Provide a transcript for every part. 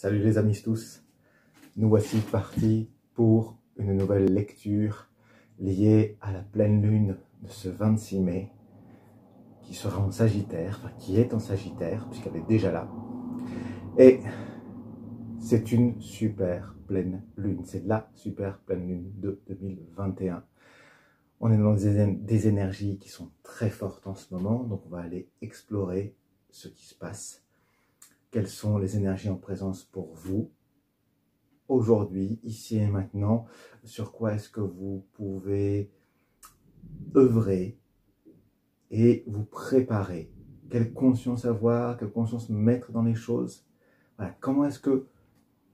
Salut les amis tous, nous voici partis pour une nouvelle lecture liée à la pleine lune de ce 26 mai qui sera en Sagittaire, enfin qui est en Sagittaire puisqu'elle est déjà là. Et c'est une super pleine lune, c'est la super pleine lune de 2021. On est dans des énergies qui sont très fortes en ce moment, donc on va aller explorer ce qui se passe. Quelles sont les énergies en présence pour vous aujourd'hui, ici et maintenant? Sur quoi est-ce que vous pouvez œuvrer et vous préparer? Quelle conscience avoir, quelle conscience mettre dans les choses? Voilà. Comment est-ce que,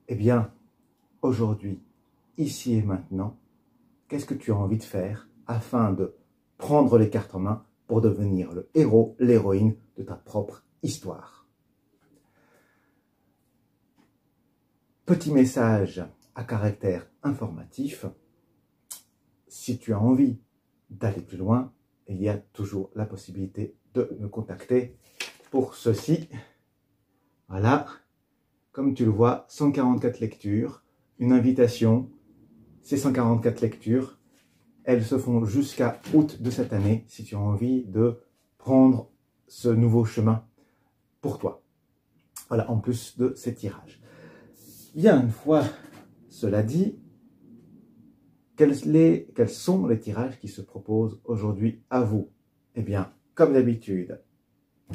eh bien, aujourd'hui, ici et maintenant, qu'est-ce que tu as envie de faire afin de prendre les cartes en main pour devenir le héros, l'héroïne de ta propre histoire? Petit message à caractère informatif, si tu as envie d'aller plus loin, il y a toujours la possibilité de me contacter pour ceci. Voilà, comme tu le vois, 144 lectures, une invitation. Ces 144 lectures, elles se font jusqu'à août de cette année, si tu as envie de prendre ce nouveau chemin pour toi. Voilà, en plus de ces tirages. Bien, une fois cela dit, quels sont les tirages qui se proposent aujourd'hui à vous? Eh bien, comme d'habitude,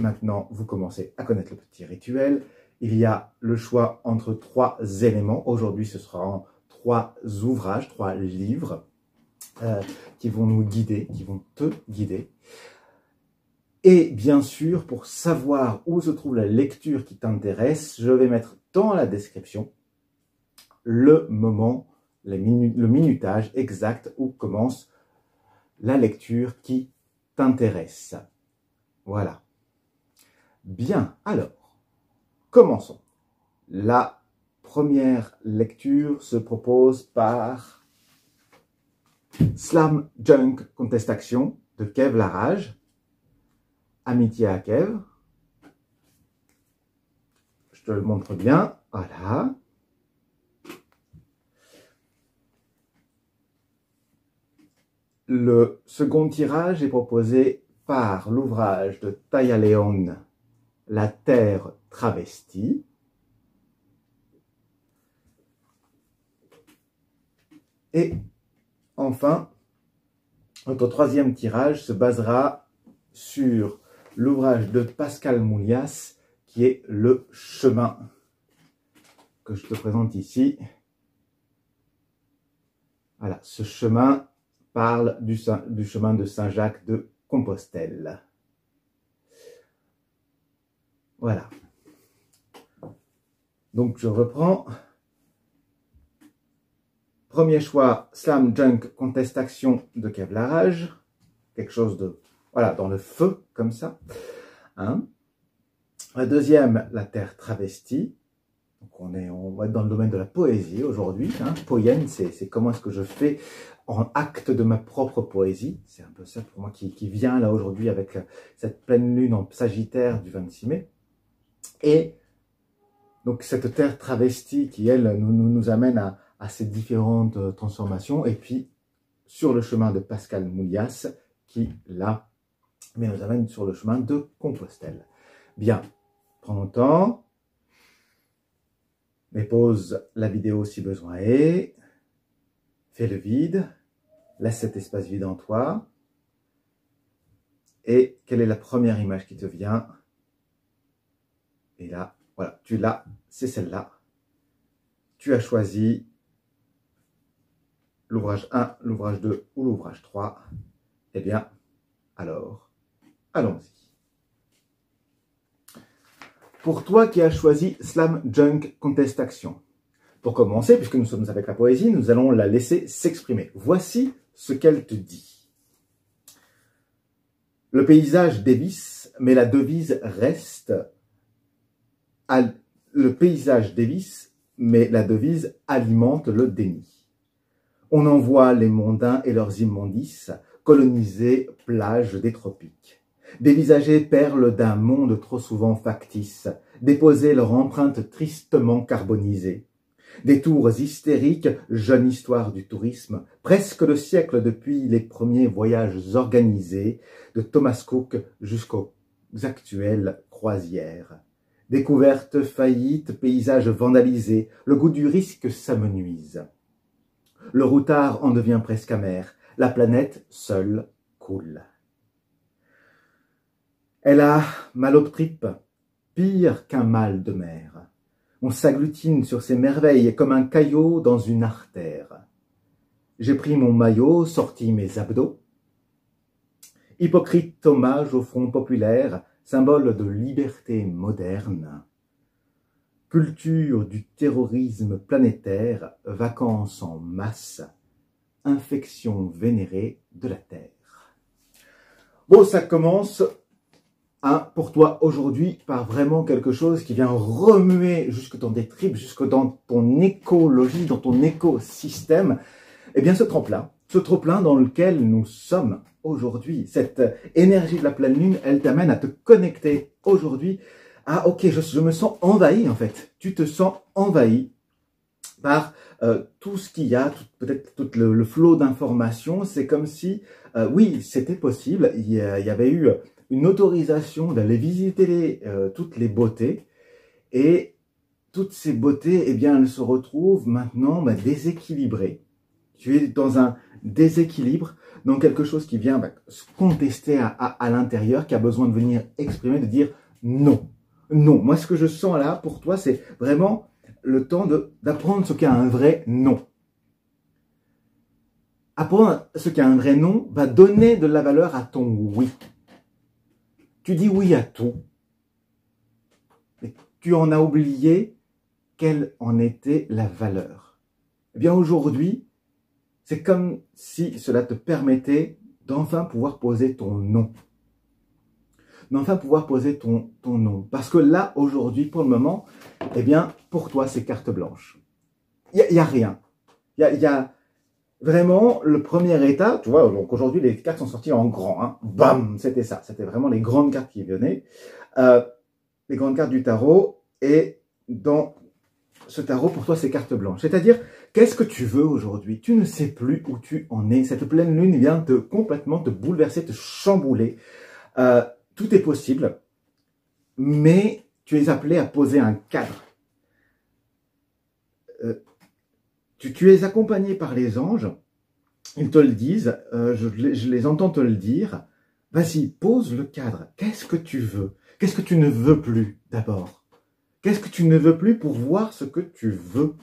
maintenant vous commencez à connaître le petit rituel. Il y a le choix entre 3 éléments. Aujourd'hui, ce sera 3 ouvrages, 3 livres qui vont nous guider, qui vont te guider. Et bien sûr, pour savoir où se trouve la lecture qui t'intéresse, je vais mettre dans la description le moment, le minutage exact où commence la lecture qui t'intéresse. Voilà. Bien, alors, commençons. La première lecture se propose par Slam Junk Contestation de Kev Larage. Amitié à Kev. Je te le montre bien. Voilà. Le second tirage est proposé par l'ouvrage de Taya León, La Terre travestie. Et enfin, notre troisième tirage se basera sur l'ouvrage de Pascal Moulias, qui est Le Chemin, que je te présente ici. Voilà, ce chemin parle du chemin de Saint-Jacques de Compostelle. Voilà. Donc je reprends. Premier choix, Slam Junk Contestation de Kev Larage. Quelque chose de, voilà, dans le feu, comme ça. Hein. La deuxième, La Terre travestie. Donc on va être dans le domaine de la poésie aujourd'hui. Hein. Poienne, c'est comment est-ce que je fais en acte de ma propre poésie. C'est un peu ça pour moi qui vient là aujourd'hui avec cette pleine lune en Sagittaire du 26 mai. Et donc cette terre travestie qui, elle, nous amène à ces différentes transformations. Et puis sur le chemin de Pascal Moulias qui, là, nous amène sur le chemin de Compostelle. Bien, prends le temps. Mais pause la vidéo si besoin est. Fais le vide. Laisse cet espace vide en toi. Et quelle est la première image qui te vient? Et là, voilà, tu l'as, c'est celle-là. Tu as choisi l'ouvrage 1, l'ouvrage 2 ou l'ouvrage 3. Eh bien, alors, allons-y. Pour toi qui as choisi Slam Junk Contestation, pour commencer, puisque nous sommes avec la poésie, nous allons la laisser s'exprimer. Voici ce qu'elle te dit. Le paysage dévisse, mais la devise reste. Le paysage dévisse, mais la devise alimente le déni. On envoie les mondains et leurs immondices coloniser plage des tropiques. Dévisager perles d'un monde trop souvent factice, déposer leur empreinte tristement carbonisée. Des tours hystériques, jeune histoire du tourisme, presque le siècle depuis les premiers voyages organisés, de Thomas Cook jusqu'aux actuelles croisières. Découvertes, faillites, paysages vandalisés, le goût du risque s'amenuise. Le routard en devient presque amer, la planète seule coule. Elle a mal aux tripes, pire qu'un mal de mer. On s'agglutine sur ces merveilles comme un caillot dans une artère. J'ai pris mon maillot, sorti mes abdos. Hypocrite hommage au front populaire, symbole de liberté moderne. Culture du terrorisme planétaire, vacances en masse, infection vénérée de la Terre. Bon, ça commence pour toi aujourd'hui par vraiment quelque chose qui vient remuer jusque dans tes tripes, jusque dans ton écologie, dans ton écosystème. Eh bien, ce trop-plein dans lequel nous sommes aujourd'hui, cette énergie de la pleine lune, elle t'amène à te connecter aujourd'hui. Ah, ok, je me sens envahi en fait. Tu te sens envahi par tout ce qu'il y a, peut-être tout le flot d'informations. C'est comme si, oui, c'était possible. Il y avait eu une autorisation d'aller visiter toutes les beautés. Et toutes ces beautés, eh bien, elles se retrouvent maintenant déséquilibrées. Tu es dans un déséquilibre, dans quelque chose qui vient se contester à l'intérieur, qui a besoin de venir exprimer, de dire non. Non, moi ce que je sens là pour toi, c'est vraiment le temps d'apprendre ce qu'est un vrai non. Apprendre ce qu'est un vrai non va donner de la valeur à ton oui. Tu dis oui à tout, mais tu en as oublié quelle en était la valeur. Eh bien aujourd'hui, c'est comme si cela te permettait d'enfin pouvoir poser ton non. D'enfin pouvoir poser ton nom. Parce que là, aujourd'hui, pour le moment, eh bien, pour toi, c'est carte blanche. Il y a rien. Il y a vraiment le premier état, tu vois, donc aujourd'hui, les cartes sont sorties en grand. Hein. Bam, c'était ça. C'était vraiment les grandes cartes qui venaient. Les grandes cartes du tarot. Et dans ce tarot, pour toi, c'est carte blanche. C'est-à-dire, qu'est-ce que tu veux aujourd'hui? Tu ne sais plus où tu en es. Cette pleine lune vient complètement te bouleverser, te chambouler. Tout est possible, mais tu es appelé à poser un cadre. Tu es accompagné par les anges, ils te le disent, je les entends te le dire. Vas-y, pose le cadre. Qu'est-ce que tu veux? Qu'est-ce que tu ne veux plus d'abord? Qu'est-ce que tu ne veux plus pour voir ce que tu veux?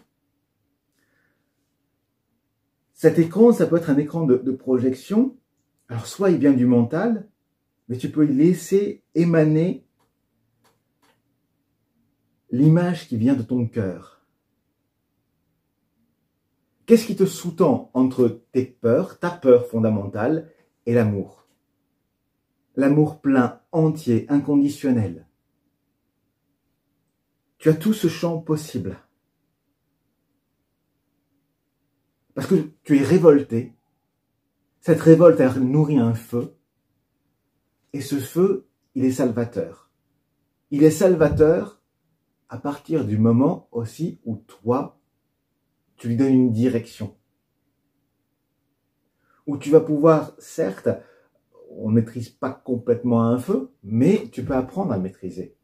Cet écran, ça peut être un écran de projection. Alors, soit il vient du mental, mais tu peux y laisser émaner l'image qui vient de ton cœur. Qu'est-ce qui te sous-tend entre tes peurs, ta peur fondamentale, et l'amour? L'amour plein, entier, inconditionnel. Tu as tout ce champ possible. Parce que tu es révolté. Cette révolte a nourri un feu. Et ce feu, il est salvateur. Il est salvateur à partir du moment aussi où toi, tu lui donnes une direction. Où tu vas pouvoir, certes, on ne maîtrise pas complètement un feu, mais tu peux apprendre à le maîtriser.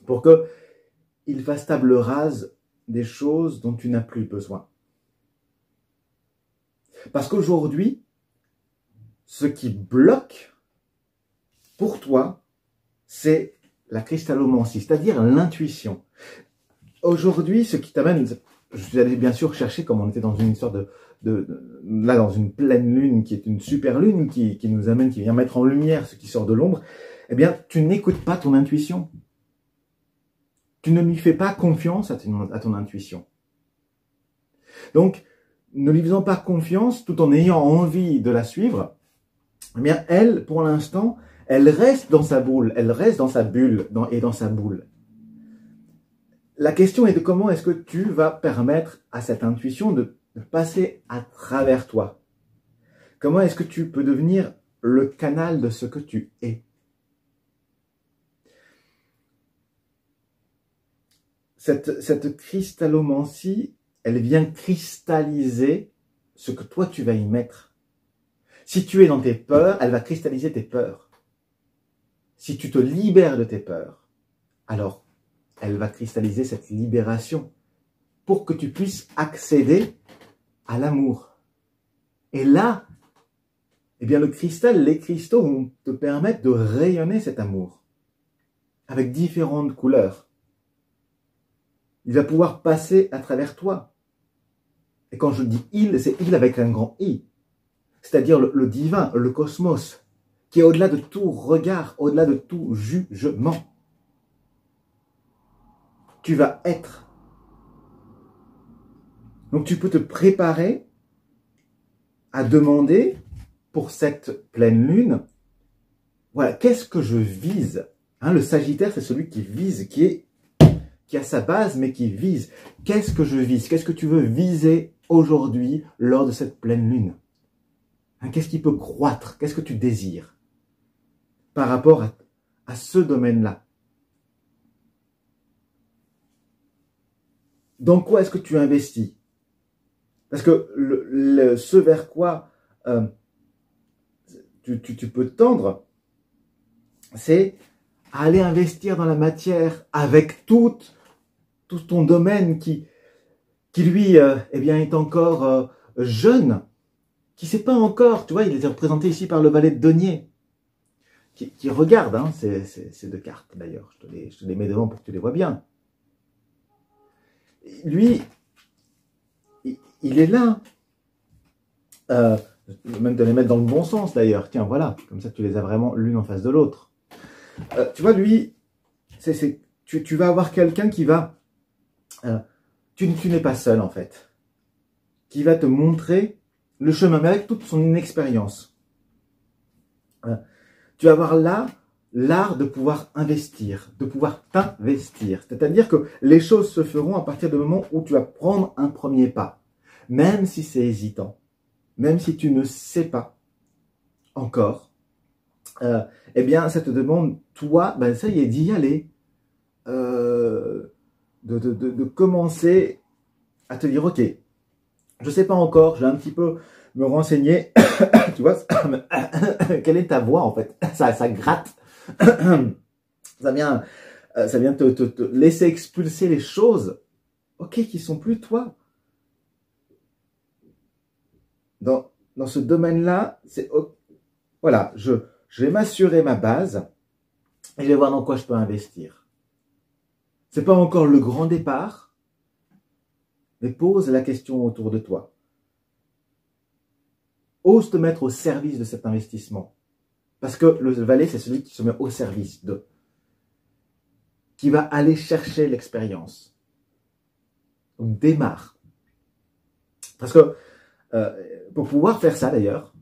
Pour qu'il fasse table rase des choses dont tu n'as plus besoin. Parce qu'aujourd'hui, ce qui bloque pour toi, c'est la cristallomancie, c'est-à-dire l'intuition. Aujourd'hui, ce qui t'amène, je suis allé bien sûr chercher, comme on était dans une histoire là, dans une pleine lune, qui est une super lune, qui nous amène, qui vient mettre en lumière ce qui sort de l'ombre, eh bien, tu n'écoutes pas ton intuition. Tu ne lui fais pas confiance à ton intuition. Donc, ne lui faisant pas confiance, tout en ayant envie de la suivre, eh bien, elle, pour l'instant, elle reste dans sa boule, elle reste dans sa bulle et dans sa boule. La question est de comment est-ce que tu vas permettre à cette intuition de passer à travers toi. Comment est-ce que tu peux devenir le canal de ce que tu es? cette cristallomancie, elle vient cristalliser ce que toi tu vas y mettre. Si tu es dans tes peurs, elle va cristalliser tes peurs. Si tu te libères de tes peurs, alors elle va cristalliser cette libération pour que tu puisses accéder à l'amour. Et là, eh bien le cristal, les cristaux vont te permettre de rayonner cet amour avec différentes couleurs. Il va pouvoir passer à travers toi. Et quand je dis il, c'est il avec un grand I. C'est-à-dire le divin, le cosmos, qui est au-delà de tout regard, au-delà de tout jugement. Tu vas être. Donc tu peux te préparer à demander pour cette pleine lune, voilà, qu'est-ce que je vise? Le Sagittaire, c'est celui qui vise, qui a sa base, mais qui vise. Qu'est-ce que je vise? Qu'est-ce que tu veux viser aujourd'hui lors de cette pleine lune? Qu'est-ce qui peut croître? Qu'est-ce que tu désires par rapport à ce domaine-là? Dans quoi est-ce que tu investis? Parce que ce vers quoi tu peux tendre, c'est aller investir dans la matière avec tout ton domaine qui lui eh bien, est encore jeune, qui ne sait pas encore, tu vois, il est représenté ici par le valet de denier, qui regarde ces deux cartes d'ailleurs, je te les mets devant pour que tu les vois bien. Lui, il est là, je vais même te les mettre dans le bon sens d'ailleurs, tiens voilà, comme ça tu les as vraiment l'une en face de l'autre. Tu vois, lui, tu vas avoir quelqu'un qui va, tu n'es pas seul en fait, qui va te montrer le chemin, mais avec toute son inexpérience. Tu vas avoir là l'art de pouvoir investir, de pouvoir t'investir. C'est-à-dire que les choses se feront à partir du moment où tu vas prendre un premier pas. Même si c'est hésitant, même si tu ne sais pas encore, eh bien, ça te demande, toi, ben ça y est, d'y aller. De commencer à te dire, ok, je sais pas encore, je vais un petit peu me renseigner, tu vois, quelle est ta voix en fait, ça gratte, ça vient te laisser expulser les choses, ok, qui sont plus toi. Dans ce domaine-là, c'est, voilà, je vais m'assurer ma base et je vais voir dans quoi je peux investir. C'est pas encore le grand départ, mais pose la question autour de toi. Ose te mettre au service de cet investissement. Parce que le valet, c'est celui qui se met au service de, qui va aller chercher l'expérience. Donc démarre. Parce que pour pouvoir faire ça d'ailleurs,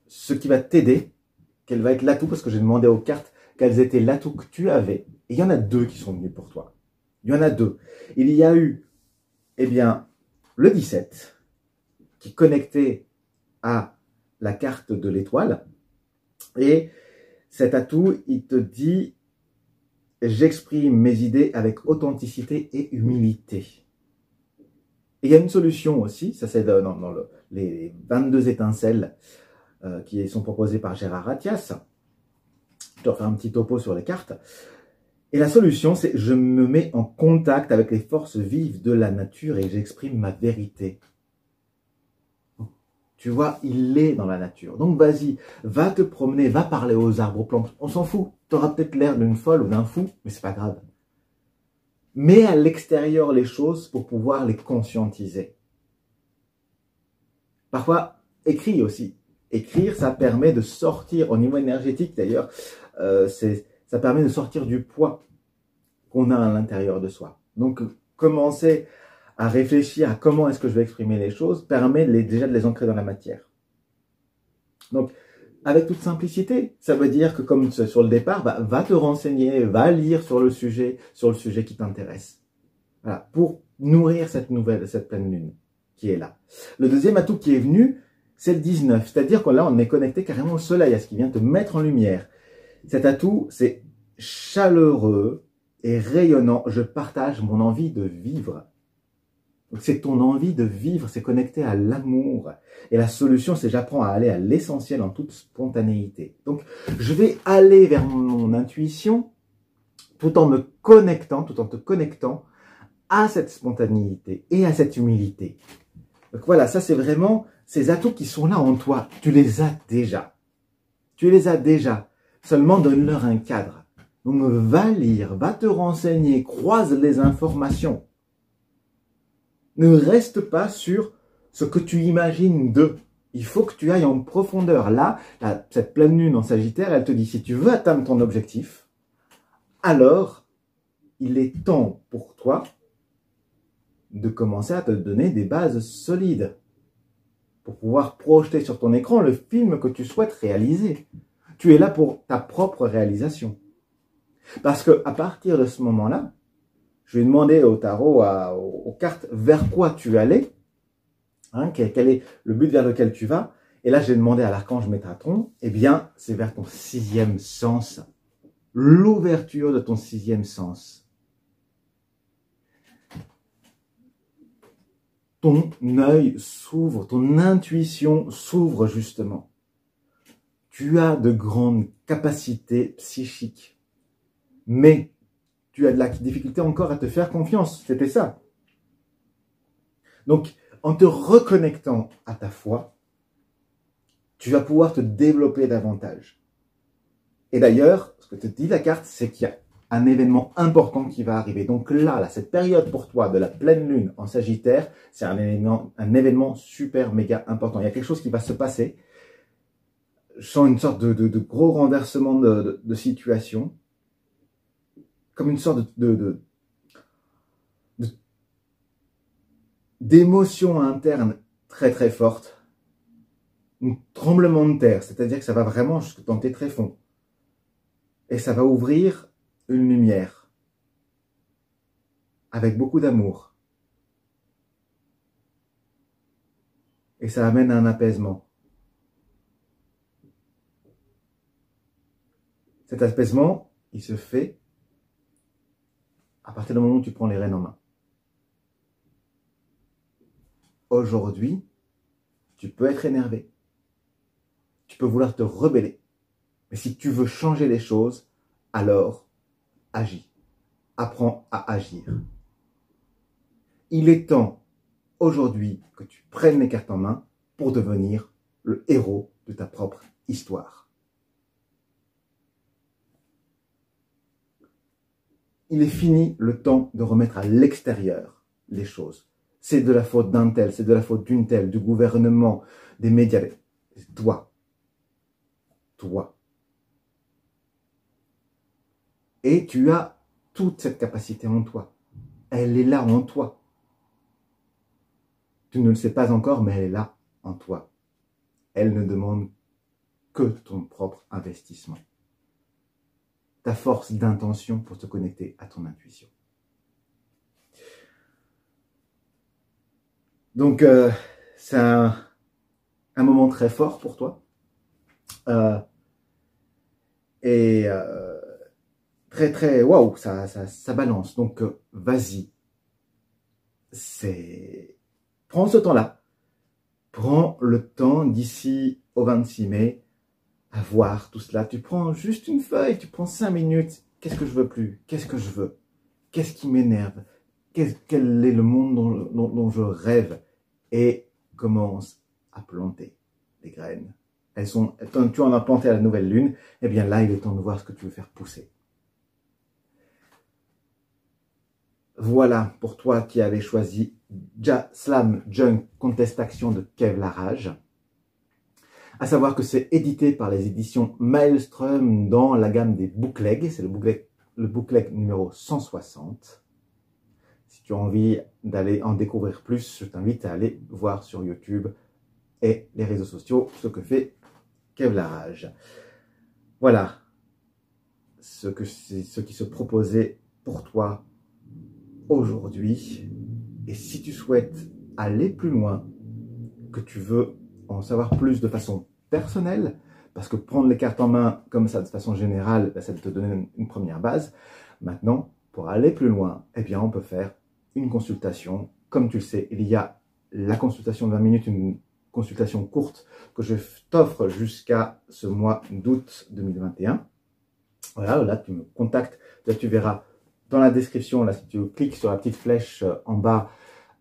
ce qui va t'aider, quel va être l'atout, parce que j'ai demandé aux cartes quels étaient l'atouts que tu avais. Et il y en a deux qui sont venus pour toi. Il y en a deux. Il y a eu, eh bien, le 17, qui connectait à la carte de l'étoile. Et cet atout, il te dit, j'exprime mes idées avec authenticité et humilité. Et il y a une solution aussi, ça c'est dans les 22 étincelles qui sont proposées par Gérard Attias. Je te refais un petit topo sur les cartes. Et la solution, c'est je me mets en contact avec les forces vives de la nature et j'exprime ma vérité. Tu vois, il est dans la nature. Donc vas-y, va te promener, va parler aux arbres, aux plantes. On s'en fout. Tu auras peut-être l'air d'une folle ou d'un fou, mais c'est pas grave. Mets à l'extérieur les choses pour pouvoir les conscientiser. Parfois, écris aussi. Écrire, ça permet de sortir, au niveau énergétique d'ailleurs, ça permet de sortir du poids qu'on a à l'intérieur de soi. Donc, commencer à réfléchir à comment est-ce que je vais exprimer les choses permet déjà de les ancrer dans la matière. Donc, avec toute simplicité, ça veut dire que comme sur le départ, va te renseigner, va lire sur le sujet qui t'intéresse. Voilà, pour nourrir cette pleine lune qui est là. Le deuxième atout qui est venu, c'est le 19. C'est-à-dire que là, on est connecté carrément au soleil, à ce qui vient te mettre en lumière. Cet atout, c'est chaleureux et rayonnant, je partage mon envie de vivre. C'est ton envie de vivre, c'est connecté à l'amour. Et la solution, c'est j'apprends à aller à l'essentiel en toute spontanéité. Donc, je vais aller vers mon intuition tout en me connectant, tout en te connectant à cette spontanéité et à cette humilité. Donc voilà, ça c'est vraiment ces atouts qui sont là en toi. Tu les as déjà. Tu les as déjà. Seulement donne-leur un cadre. Donc va lire, va te renseigner, croise les informations. Ne reste pas sur ce que tu imagines d'eux. Il faut que tu ailles en profondeur. Là, cette pleine lune en Sagittaire, elle te dit, si tu veux atteindre ton objectif, alors il est temps pour toi de commencer à te donner des bases solides pour pouvoir projeter sur ton écran le film que tu souhaites réaliser. Tu es là pour ta propre réalisation. Parce que à partir de ce moment-là, je vais demander au tarot, aux cartes, vers quoi tu allais, hein, quel est le but vers lequel tu vas. Et là, j'ai demandé à l'archange Métatron, eh bien, c'est vers ton sixième sens. L'ouverture de ton sixième sens. Ton œil s'ouvre, ton intuition s'ouvre justement. Tu as de grandes capacités psychiques, mais tu as de la difficulté encore à te faire confiance. C'était ça. Donc, en te reconnectant à ta foi, tu vas pouvoir te développer davantage. Et d'ailleurs, ce que te dit la carte, c'est qu'il y a un événement important qui va arriver. Donc là, cette période pour toi de la pleine lune en Sagittaire, c'est un événement super méga important. Il y a quelque chose qui va se passer. Je sens une sorte de gros renversement de situation, comme une sorte d'émotion interne très très forte, un tremblement de terre, c'est-à-dire que ça va vraiment jusque dans tes tréfonds. Et ça va ouvrir une lumière avec beaucoup d'amour. Et ça amène à un apaisement. Cet apaisement, il se fait à partir du moment où tu prends les rênes en main. Aujourd'hui, tu peux être énervé. Tu peux vouloir te rebeller. Mais si tu veux changer les choses, alors agis. Apprends à agir. Il est temps, aujourd'hui, que tu prennes les cartes en main pour devenir le héros de ta propre histoire. Il est fini le temps de remettre à l'extérieur les choses. C'est de la faute d'un tel, c'est de la faute d'une telle, du gouvernement, des médias. C'est toi. Toi. Et tu as toute cette capacité en toi. Elle est là en toi. Tu ne le sais pas encore, mais elle est là en toi. Elle ne demande que ton propre investissement. Ta force d'intention pour te connecter à ton intuition. Donc, c'est un moment très fort pour toi. Très, très, waouh, ça balance. Donc, vas-y. Prends ce temps-là. Prends le temps d'ici au 26 mai à voir tout cela. Tu prends juste une feuille, tu prends 5 minutes. Qu'est-ce que je veux plus? Qu'est-ce que je veux? Qu'est-ce qui m'énerve? Quel est le monde dont je rêve? Et commence à planter les graines. Tu en as planté à la nouvelle lune, et bien là, il est temps de voir ce que tu veux faire pousser. Voilà pour toi qui avais choisi Slam Junk Contest Action de Kev Larage. À savoir que c'est édité par les éditions Maelstrom dans la gamme des booklegs. C'est le bookleg numéro 160. Si tu as envie d'aller en découvrir plus, je t'invite à aller voir sur YouTube et les réseaux sociaux ce que fait Kev Larage. Voilà ce qui se proposait pour toi aujourd'hui. Et si tu souhaites aller plus loin, que tu veux en savoir plus de façon personnelle, parce que prendre les cartes en main comme ça de façon générale, ça te donne une première base. Maintenant, pour aller plus loin, eh bien, on peut faire une consultation. Comme tu le sais, il y a la consultation de 20 minutes, une consultation courte que je t'offre jusqu'à ce mois d'août 2021. Voilà, là, tu me contactes. Là, tu verras dans la description, là, si tu cliques sur la petite flèche en bas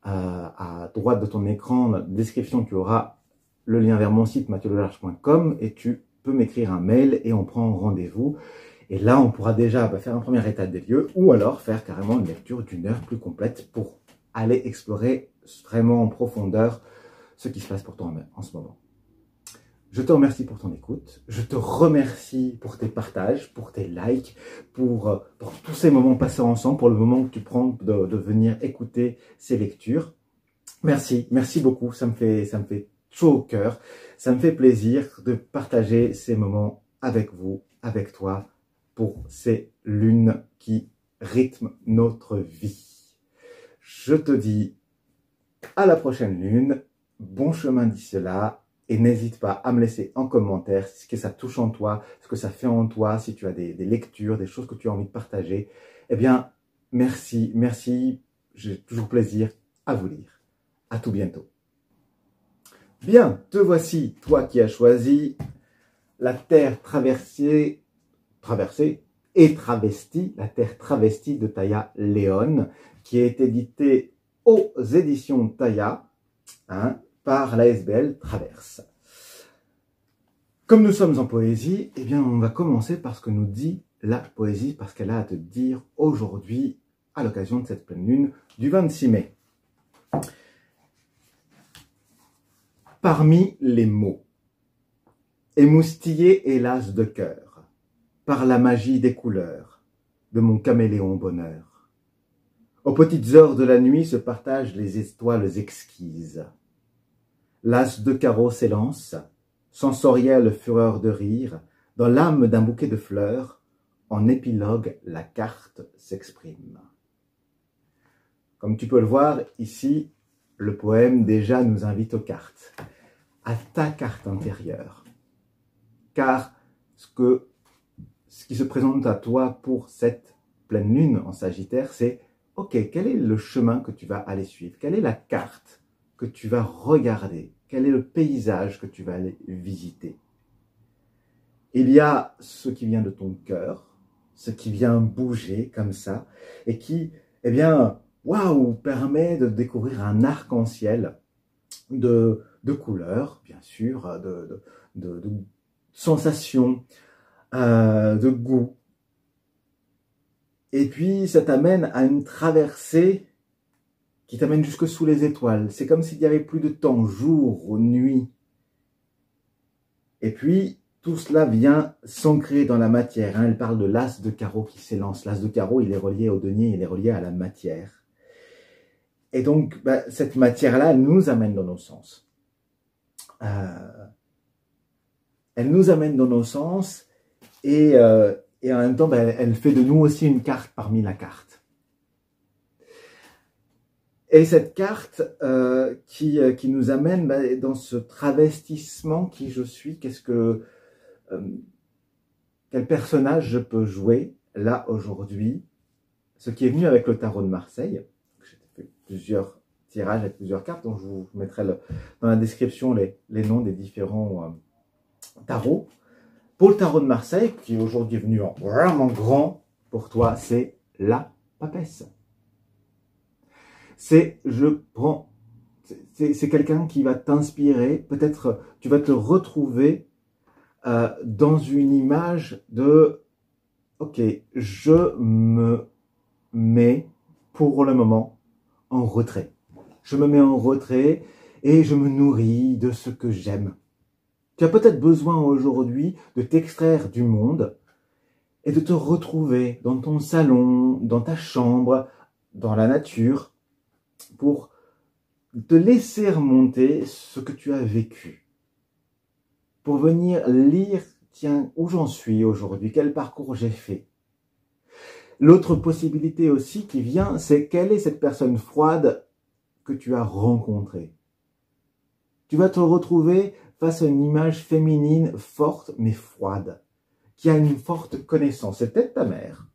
à droite de ton écran, dans la description, tu auras le lien vers mon site mathieudelarche.com et tu peux m'écrire un mail et on prend rendez-vous. Et là, on pourra déjà faire un premier état des lieux ou alors faire carrément une lecture d'1 heure plus complète pour aller explorer vraiment en profondeur ce qui se passe pour toi en ce moment. Je te remercie pour ton écoute. Je te remercie pour tes partages, pour tes likes, pour tous ces moments passés ensemble, pour le moment que tu prends de venir écouter ces lectures. Merci, merci beaucoup. Ça me fait chaud au cœur. Ça me fait plaisir de partager ces moments avec vous, avec toi, pour ces lunes qui rythment notre vie. Je te dis à la prochaine lune, bon chemin d'ici là, et n'hésite pas à me laisser en commentaire ce que ça touche en toi, ce que ça fait en toi, si tu as des lectures, des choses que tu as envie de partager. Eh bien, merci, j'ai toujours plaisir à vous lire. À tout bientôt. Bien, te voici, toi qui as choisi la Terre traversée et travestie, la Terre travestie de Taya Léon, qui est éditée aux éditions Taya, par l'ASBL Traverse. Comme nous sommes en poésie, eh bien on va commencer par ce que nous dit la poésie, parce qu'elle a à te dire aujourd'hui, à l'occasion de cette pleine lune du 26 mai. Parmi les mots, émoustillé hélas de cœur, par la magie des couleurs de mon caméléon bonheur. Aux petites heures de la nuit se partagent les étoiles exquises. L'as de carreau s'élance, sensorielle fureur de rire, dans l'âme d'un bouquet de fleurs, en épilogue la carte s'exprime. Comme tu peux le voir, ici, le poème déjà nous invite aux cartes, à ta carte intérieure. Car ce qui se présente à toi pour cette pleine lune en Sagittaire, c'est « Ok, quel est le chemin que tu vas aller suivre? Quelle est la carte que tu vas regarder? Quel est le paysage que tu vas aller visiter ?» Il y a ce qui vient de ton cœur, ce qui vient bouger comme ça, et qui, eh bien, waouh, permet de découvrir un arc-en-ciel de couleurs, bien sûr, de sensations, de goût. Et puis, ça t'amène à une traversée qui t'amène jusque sous les étoiles. C'est comme s'il n'y avait plus de temps, jour ou nuit. Et puis, tout cela vient s'ancrer dans la matière. Elle parle de l'as de carreau qui s'élance. L'as de carreau, il est relié au denier, il est relié à la matière. Et donc, cette matière-là, elle nous amène dans nos sens. Elle nous amène dans nos sens et en même temps, elle fait de nous aussi une carte parmi la carte. Et cette carte qui nous amène dans ce travestissement qui je suis, quel personnage je peux jouer là aujourd'hui, ce qui est venu avec le tarot de Marseille. J'ai fait plusieurs tirages avec plusieurs cartes, donc je vous mettrai dans la description les noms des différents tarots. Pour le tarot de Marseille, qui aujourd'hui est venu vraiment grand pour toi, c'est la papesse. C'est quelqu'un qui va t'inspirer, peut-être tu vas te retrouver dans une image de « Ok, je me mets pour le moment en retrait. Je me mets en retrait et je me nourris de ce que j'aime. » Tu as peut-être besoin aujourd'hui de t'extraire du monde et de te retrouver dans ton salon, dans ta chambre, dans la nature, pour te laisser remonter ce que tu as vécu. Pour venir lire, tiens, où j'en suis aujourd'hui, quel parcours j'ai fait. L'autre possibilité aussi qui vient, c'est quelle est cette personne froide que tu as rencontrée. Tu vas te retrouver face à une image féminine forte mais froide, qui a une forte connaissance. C'est peut-être ta mère,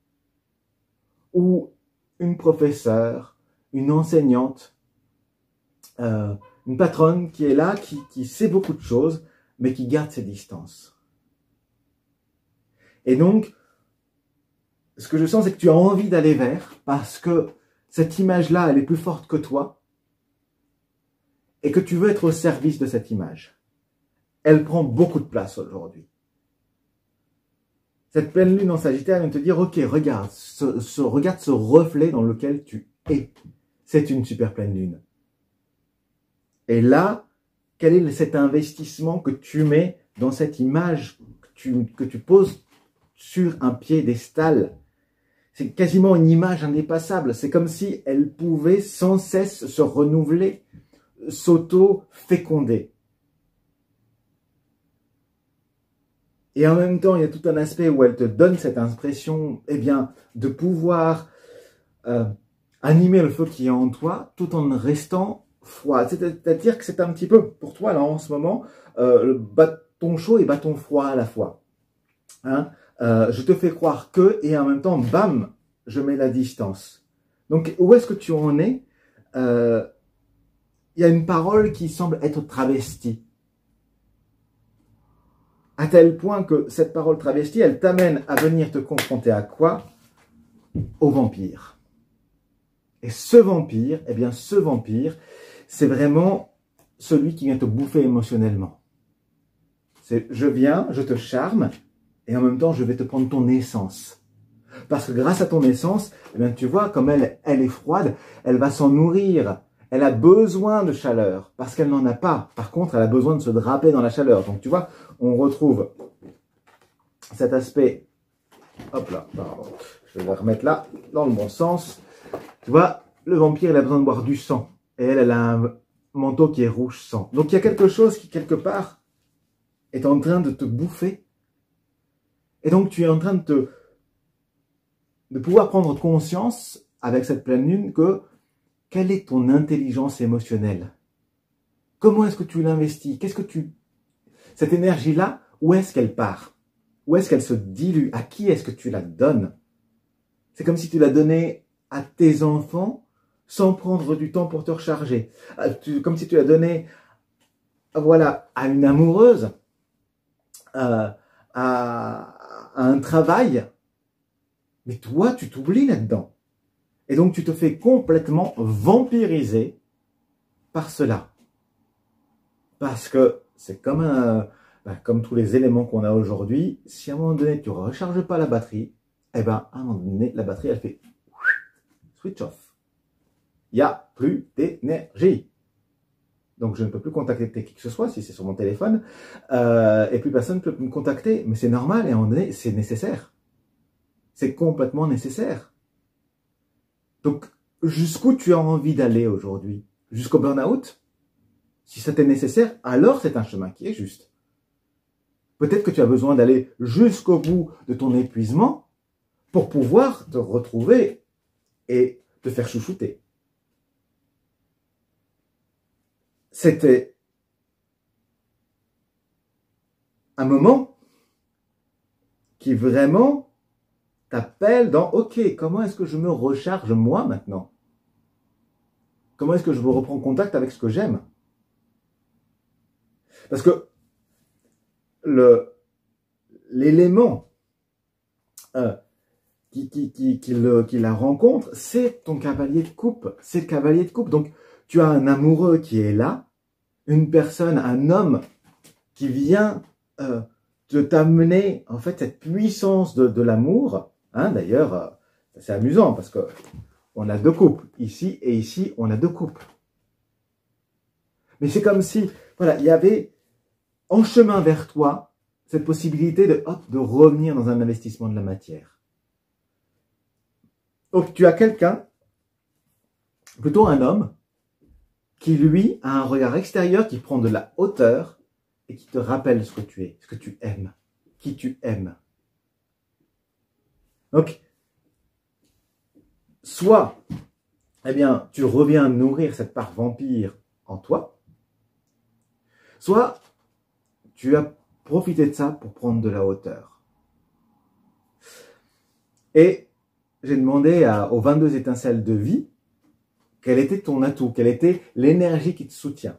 ou une professeure, une enseignante, une patronne qui est là, qui sait beaucoup de choses, mais qui garde ses distances. Et donc, ce que je sens, c'est que tu as envie d'aller vers, parce que cette image-là, elle est plus forte que toi, et que tu veux être au service de cette image. Elle prend beaucoup de place aujourd'hui. Cette pleine lune en Sagittaire vient te dire, ok, regarde ce reflet dans lequel tu es. C'est une super pleine lune. Et là, quel est cet investissement que tu mets dans cette image que tu poses sur un piédestal? C'est quasiment une image indépassable. C'est comme si elle pouvait sans cesse se renouveler, s'auto-féconder. Et en même temps, il y a tout un aspect où elle te donne cette impression, eh bien, de pouvoir animer le feu qui est en toi, tout en restant froid. C'est-à-dire que c'est un petit peu, pour toi, là, en ce moment, bâton chaud et bâton froid à la fois. Hein, je te fais croire que, et en même temps, bam, je mets la distance. Donc, où est-ce que tu en es? Il y a une parole qui semble être travestie. À tel point que cette parole travestie, elle t'amène à venir te confronter à quoi? Au vampire. Et ce vampire, eh bien, ce vampire, c'est vraiment celui qui vient te bouffer émotionnellement. C'est, je viens, je te charme, et en même temps, je vais te prendre ton essence. Parce que grâce à ton essence, eh bien, tu vois, comme elle est froide, elle va s'en nourrir. Elle a besoin de chaleur, parce qu'elle n'en a pas. Par contre, elle a besoin de se draper dans la chaleur. Donc, tu vois, on retrouve cet aspect. Hop là, pardon. Je vais la remettre là, dans le bon sens. Tu vois, le vampire, il a besoin de boire du sang. Et elle a un manteau qui est rouge sang. Donc, il y a quelque chose qui, quelque part, est en train de te bouffer. Et donc, tu es en train de pouvoir prendre conscience, avec cette pleine lune, que quelle est ton intelligence émotionnelle? Comment est-ce que tu l'investis? Cette énergie-là, où est-ce qu'elle part? Où est-ce qu'elle se dilue? À qui est-ce que tu la donnes? C'est comme si tu la donnais à tes enfants sans prendre du temps pour te recharger. Comme si tu la donnais, voilà, à une amoureuse, à un travail. Mais toi, tu t'oublies là-dedans. Et donc, tu te fais complètement vampiriser par cela. Parce que c'est comme comme tous les éléments qu'on a aujourd'hui, si à un moment donné, tu ne recharges pas la batterie, eh bien, à un moment donné, la batterie, elle fait switch off. Il n'y a plus d'énergie. Donc, je ne peux plus contacter qui que ce soit, si c'est sur mon téléphone, et plus personne ne peut me contacter. Mais c'est normal, et à un moment donné, c'est nécessaire. C'est complètement nécessaire. Donc, jusqu'où tu as envie d'aller aujourd'hui? Jusqu'au burn-out? Si ça t'est nécessaire, alors c'est un chemin qui est juste. Peut-être que tu as besoin d'aller jusqu'au bout de ton épuisement pour pouvoir te retrouver et te faire chouchouter. C'était un moment qui vraiment t'appelle dans « Ok, comment est-ce que je me recharge moi maintenant? Comment est-ce que je reprends contact avec ce que j'aime ?» Parce que l'élément qui la rencontre, c'est ton cavalier de coupe. C'est le cavalier de coupe. Donc, tu as un amoureux qui est là, une personne, un homme qui vient te t'amener, en fait, cette puissance de l'amour. Hein, d'ailleurs, c'est amusant parce que on a deux coupes. Ici et ici, on a deux coupes. Mais c'est comme si, voilà, il y avait en chemin vers toi cette possibilité de revenir dans un investissement de la matière. Donc, tu as quelqu'un, plutôt un homme, qui, lui, a un regard extérieur qui prend de la hauteur et qui te rappelle ce que tu es, ce que tu aimes, qui tu aimes. Donc, soit, eh bien, tu reviens nourrir cette part vampire en toi, soit tu as profité de ça pour prendre de la hauteur. Et j'ai demandé aux 22 étincelles de vie quel était ton atout, quelle était l'énergie qui te soutient.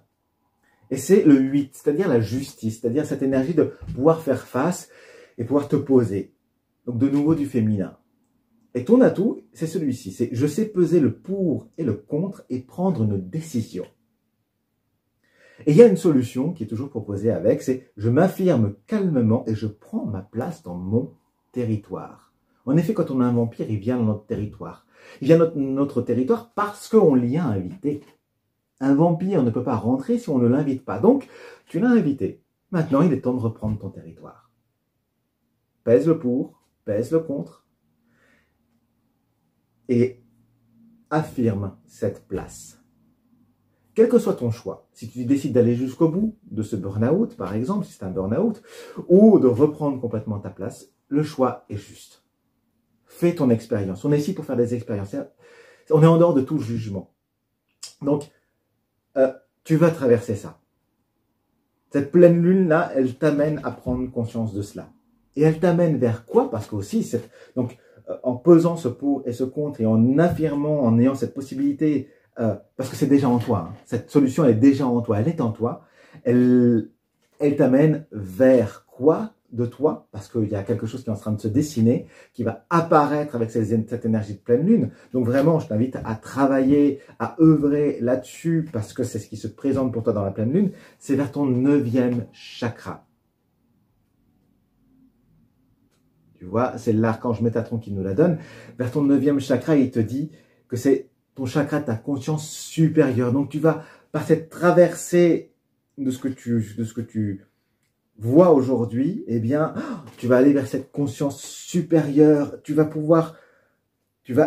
Et c'est le 8, c'est-à-dire la justice, c'est-à-dire cette énergie de pouvoir faire face et pouvoir te poser. Donc de nouveau du féminin. Et ton atout, c'est celui-ci, c'est je sais peser le pour et le contre et prendre une décision. Et il y a une solution qui est toujours proposée avec, c'est je m'affirme calmement et je prends ma place dans mon territoire. En effet, quand on a un vampire, il vient dans notre territoire. Il vient dans notre territoire parce qu'on l'y a invité. Un vampire ne peut pas rentrer si on ne l'invite pas. Donc, tu l'as invité. Maintenant, il est temps de reprendre ton territoire. Pèse le pour, pèse le contre et affirme cette place. Quel que soit ton choix, si tu décides d'aller jusqu'au bout de ce burn-out, par exemple, si c'est un burn-out, ou de reprendre complètement ta place, le choix est juste. Fais ton expérience. On est ici pour faire des expériences. On est en dehors de tout jugement. Donc, tu vas traverser ça. Cette pleine lune-là, elle t'amène à prendre conscience de cela. Et elle t'amène vers quoi? Parce qu'aussi, donc, en pesant ce pour et ce contre et en affirmant, en ayant cette possibilité, parce que c'est déjà en toi, hein, cette solution elle est déjà en toi, elle est en toi, elle t'amène vers quoi de toi? Parce qu'il y a quelque chose qui est en train de se dessiner, qui va apparaître avec cette énergie de pleine lune. Donc vraiment, je t'invite à travailler, à œuvrer là-dessus, parce que c'est ce qui se présente pour toi dans la pleine lune, c'est vers ton 9e chakra. Tu vois, c'est l'archange Métatron qui nous la donne. Vers ton 9e chakra, il te dit que c'est ton chakra de ta conscience supérieure. Donc tu vas, par cette traversée de ce que tu vois aujourd'hui, eh bien, tu vas aller vers cette conscience supérieure. Tu vas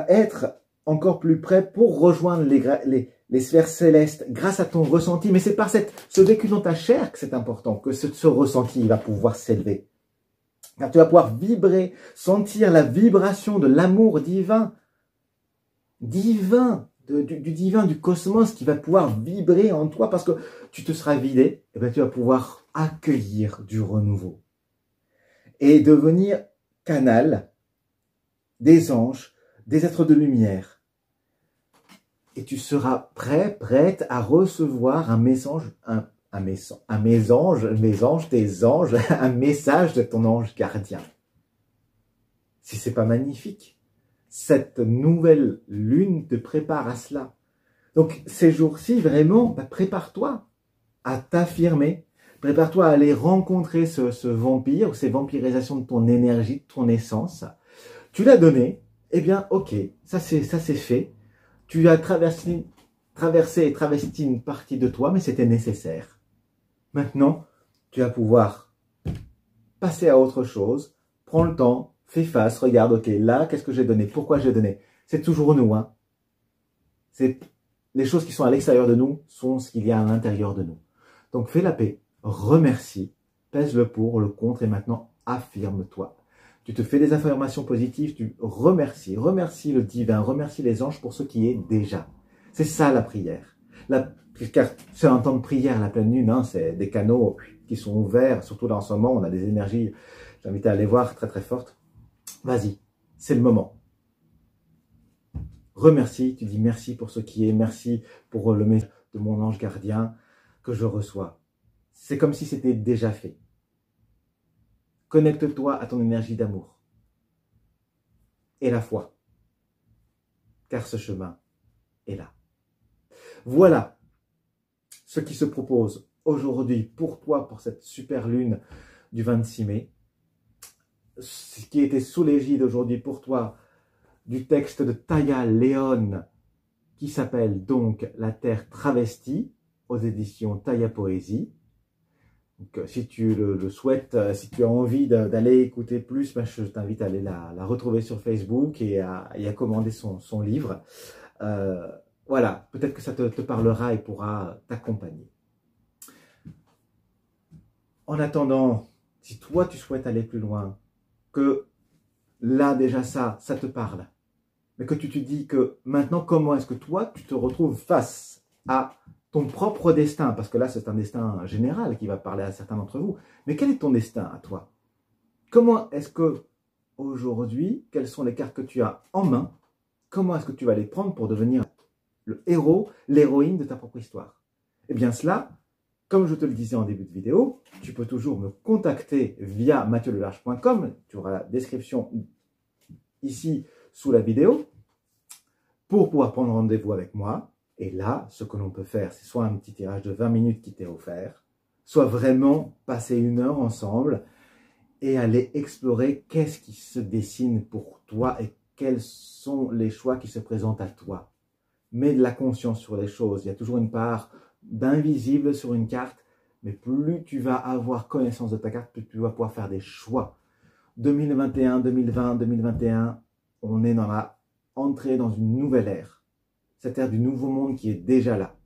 être encore plus prêt pour rejoindre les sphères célestes grâce à ton ressenti. Mais c'est par ce vécu dans ta chair que c'est important, que ce ressenti va pouvoir s'élever. Car tu vas pouvoir vibrer, sentir la vibration de l'amour divin, du divin, du cosmos qui va pouvoir vibrer en toi parce que tu te seras vidé, et bien tu vas pouvoir accueillir du renouveau et devenir canal des anges, des êtres de lumière. Et tu seras prête à recevoir un message, mes anges, tes anges, un message de ton ange gardien. Si c'est pas magnifique, cette nouvelle lune te prépare à cela. Donc ces jours-ci, vraiment, prépare-toi à t'affirmer, prépare-toi à aller rencontrer ce vampire, ou ces vampirisations de ton énergie, de ton essence. Tu l'as donné, eh bien ok, ça c'est fait. Tu as traversé et travesti une partie de toi, mais c'était nécessaire. Maintenant, tu vas pouvoir passer à autre chose, prends le temps, fais face, regarde, ok, là, qu'est-ce que j'ai donné? Pourquoi j'ai donné? C'est toujours nous, hein. Les choses qui sont à l'extérieur de nous sont ce qu'il y a à l'intérieur de nous. Donc, fais la paix, remercie, pèse le pour, le contre, et maintenant, affirme-toi. Tu te fais des affirmations positives, tu remercies le divin, remercie les anges pour ce qui est déjà. C'est ça la prière. Car c'est un temps de prière, la pleine lune, hein, c'est des canaux qui sont ouverts, surtout là en ce moment, on a des énergies, j'invite à aller voir, très très fortes. Vas-y, c'est le moment. Remercie, tu dis merci pour ce qui est, merci pour le message de mon ange gardien que je reçois. C'est comme si c'était déjà fait. Connecte-toi à ton énergie d'amour et la foi, car ce chemin est là. Voilà ce qui se propose aujourd'hui pour toi, pour cette super lune du 26 mai. Ce qui était sous l'égide aujourd'hui pour toi du texte de Taya Léon qui s'appelle donc La Terre travestie aux éditions Taya Poésie. Donc, si tu le souhaites, si tu as envie d'aller écouter plus, je t'invite à aller la retrouver sur Facebook et à commander son livre. Voilà, peut-être que ça te parlera et pourra t'accompagner. En attendant, si toi tu souhaites aller plus loin, que là déjà ça te parle, mais que tu te dis que maintenant comment est-ce que toi tu te retrouves face à ton propre destin, parce que là c'est un destin général qui va parler à certains d'entre vous, mais quel est ton destin à toi? Comment est-ce que aujourd'hui, quelles sont les cartes que tu as en main, comment est-ce que tu vas les prendre pour devenir le héros, l'héroïne de ta propre histoire. Eh bien cela, comme je te le disais en début de vidéo, tu peux toujours me contacter via mathieuldelarche.com, tu auras la description ici sous la vidéo, pour pouvoir prendre rendez-vous avec moi. Et là, ce que l'on peut faire, c'est soit un petit tirage de 20 minutes qui t'est offert, soit vraiment passer 1 heure ensemble et aller explorer qu'est-ce qui se dessine pour toi et quels sont les choix qui se présentent à toi. Mets de la conscience sur les choses. Il y a toujours une part d'invisible sur une carte, mais plus tu vas avoir connaissance de ta carte, plus tu vas pouvoir faire des choix. 2021, 2020, 2021, on est entré dans une nouvelle ère. Cette ère du nouveau monde qui est déjà là.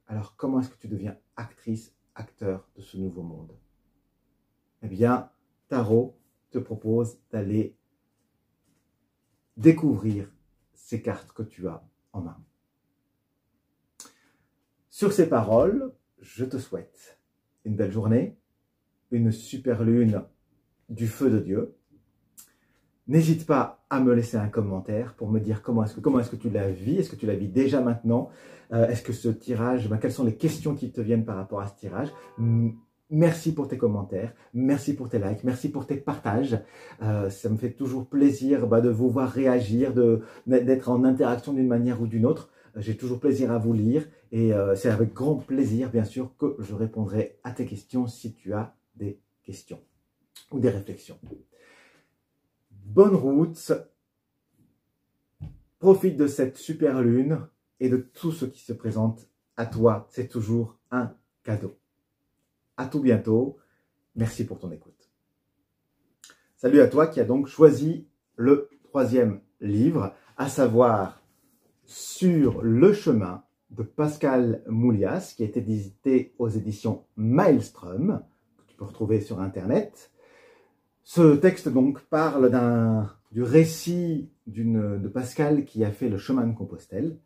Alors comment est-ce que tu deviens actrice, acteur de ce nouveau monde? Eh bien, Tarot te propose d'aller découvrir ces cartes que tu as en main. Sur ces paroles, je te souhaite une belle journée, une super lune du feu de Dieu. N'hésite pas à me laisser un commentaire pour me dire comment est-ce que tu la vis. Est-ce que tu la vis déjà maintenant? Est-ce que ce tirage, quelles sont les questions qui te viennent par rapport à ce tirage? Merci pour tes commentaires, merci pour tes likes, merci pour tes partages. Ça me fait toujours plaisir de vous voir réagir, d'être en interaction d'une manière ou d'une autre. J'ai toujours plaisir à vous lire et c'est avec grand plaisir, bien sûr, que je répondrai à tes questions si tu as des questions ou des réflexions. Bonne route, profite de cette super lune et de tout ce qui se présente à toi. C'est toujours un cadeau. À tout bientôt. Merci pour ton écoute. Salut à toi qui as donc choisi le 3e livre, à savoir Sur le chemin de Pascal Moulias, qui a été édité aux éditions Maelstrom, que tu peux retrouver sur Internet. Ce texte donc parle du récit de Pascal qui a fait le chemin de Compostelle.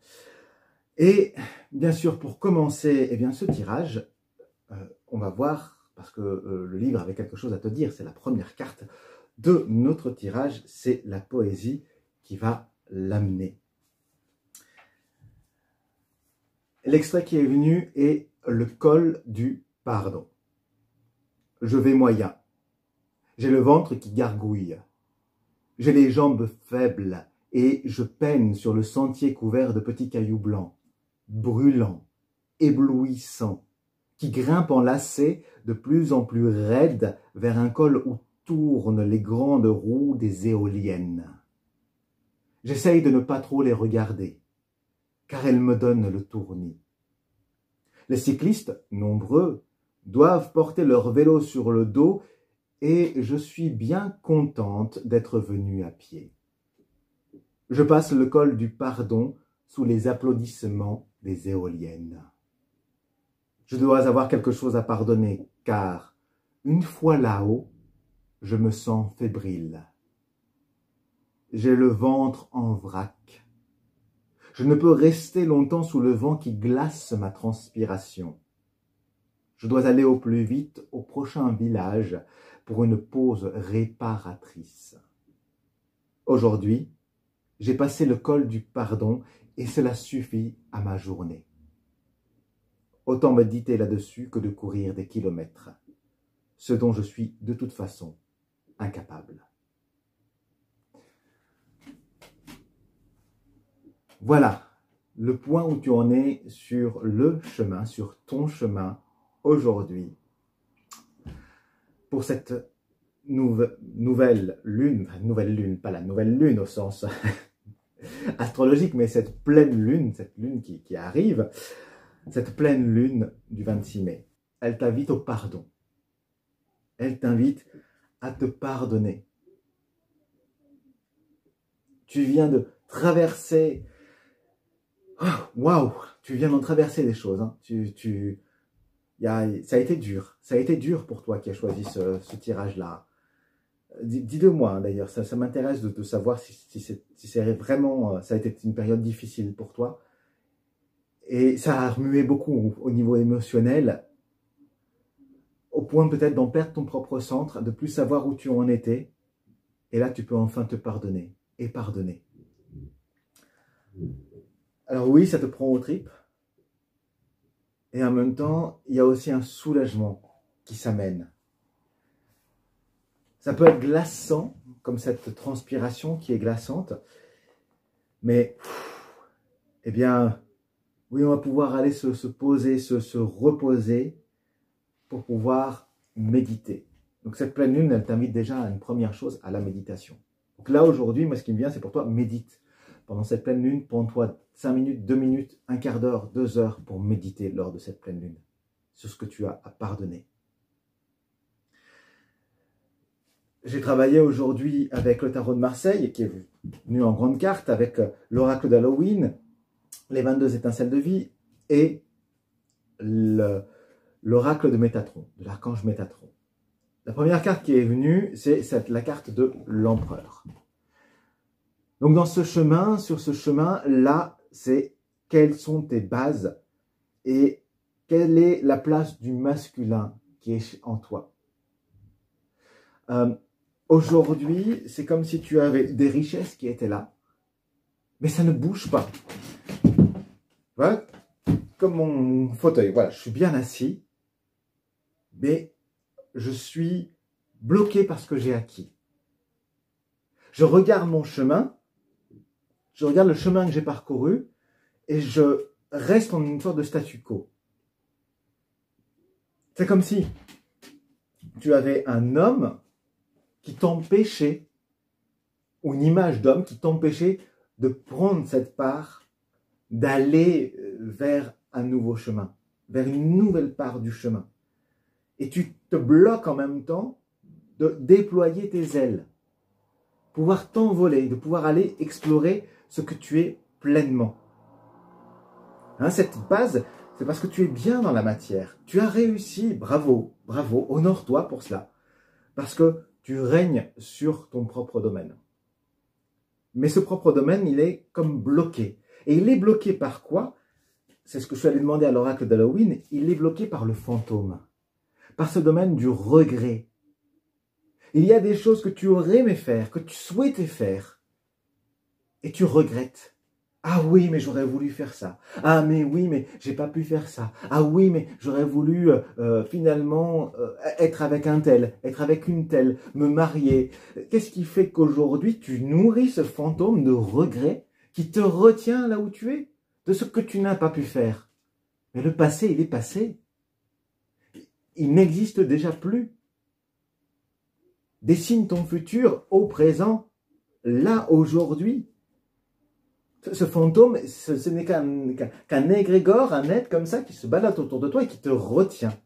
Et bien sûr, pour commencer ce tirage, on va voir, parce que le livre avait quelque chose à te dire, c'est la première carte de notre tirage, c'est la poésie qui va l'amener. L'extrait qui est venu est le col du pardon. Je vais moyen. J'ai le ventre qui gargouille. J'ai les jambes faibles et je peine sur le sentier couvert de petits cailloux blancs, brûlants, éblouissants, qui grimpent en lacets de plus en plus raides vers un col où tournent les grandes roues des éoliennes. J'essaye de ne pas trop les regarder, car elles me donnent le tournis. Les cyclistes, nombreux, doivent porter leur vélo sur le dos et je suis bien contente d'être venue à pied. Je passe le col du pardon sous les applaudissements des éoliennes. Je dois avoir quelque chose à pardonner, car, une fois là-haut, je me sens fébrile. J'ai le ventre en vrac. Je ne peux rester longtemps sous le vent qui glace ma transpiration. Je dois aller au plus vite au prochain village pour une pause réparatrice. Aujourd'hui, j'ai passé le col du pardon et cela suffit à ma journée. Autant méditer là-dessus que de courir des kilomètres, ce dont je suis de toute façon incapable. Voilà le point où tu en es sur le chemin, sur ton chemin aujourd'hui. Pour cette nouvelle lune, pas la nouvelle lune au sens astrologique, mais cette pleine lune qui arrive, cette pleine lune du 26 mai, elle t'invite au pardon. Elle t'invite à te pardonner. Tu viens de traverser... Waouh, tu viens d'en traverser des choses. Hein. Ça a été dur. Ça a été dur pour toi qui as choisi ce tirage-là. Dis-le-moi d'ailleurs, ça m'intéresse de savoir si c'est vraiment... Ça a été une période difficile pour toi. Et ça a remué beaucoup au niveau émotionnel, au point peut-être d'en perdre ton propre centre, de plus savoir où tu en étais. Et là, tu peux enfin te pardonner et pardonner. Alors oui, ça te prend aux tripes. Et en même temps, il y a aussi un soulagement qui s'amène. Ça peut être glaçant, comme cette transpiration qui est glaçante. Mais, eh bien, oui, on va pouvoir aller se poser, se reposer pour pouvoir méditer. Donc cette pleine lune, elle t'invite déjà à une première chose, à la méditation. Donc là, aujourd'hui, moi, ce qui me vient, c'est pour toi, médite. Pendant cette pleine lune, prends-toi 5 minutes, 2 minutes, un quart d'heure, 2 heures pour méditer lors de cette pleine lune sur ce que tu as à pardonner. J'ai travaillé aujourd'hui avec le tarot de Marseille, qui est venu en grande carte, avec l'oracle d'Halloween, les 22 étincelles de vie et l'oracle de Métatron, de l'archange Métatron. La première carte qui est venue, c'est la carte de l'empereur. Donc dans ce chemin, sur ce chemin-là, c'est quelles sont tes bases et quelle est la place du masculin qui est en toi. Aujourd'hui, c'est comme si tu avais des richesses qui étaient là, mais ça ne bouge pas. Voilà, comme mon fauteuil, voilà, je suis bien assis, mais je suis bloqué par ce que j'ai acquis. Je regarde mon chemin, je regarde le chemin que j'ai parcouru, et je reste en une sorte de statu quo. C'est comme si tu avais un homme qui t'empêchait, ou une image d'homme qui t'empêchait de prendre cette part, d'aller vers un nouveau chemin, vers une nouvelle part du chemin. Et tu te bloques en même temps de déployer tes ailes, pouvoir t'envoler, de pouvoir aller explorer ce que tu es pleinement. Hein, cette base, c'est parce que tu es bien dans la matière. Tu as réussi, bravo, bravo, honore-toi pour cela. Parce que tu règnes sur ton propre domaine. Mais ce propre domaine, il est comme bloqué. Et il est bloqué par quoi? C'est ce que je suis allé demander à l'oracle d'Halloween. Il est bloqué par le fantôme. Par ce domaine du regret. Il y a des choses que tu aurais aimé faire, que tu souhaitais faire. Et tu regrettes. Ah oui, mais j'aurais voulu faire ça. Ah mais oui, mais j'ai pas pu faire ça. Ah oui, mais j'aurais voulu finalement être avec un tel, être avec une telle, me marier. Qu'est-ce qui fait qu'aujourd'hui tu nourris ce fantôme de regret qui te retient là où tu es, de ce que tu n'as pas pu faire? Mais le passé, il est passé. Il n'existe déjà plus. Dessine ton futur au présent, là, aujourd'hui. Ce fantôme, ce n'est qu'un égrégore, un être comme ça qui se balade autour de toi et qui te retient.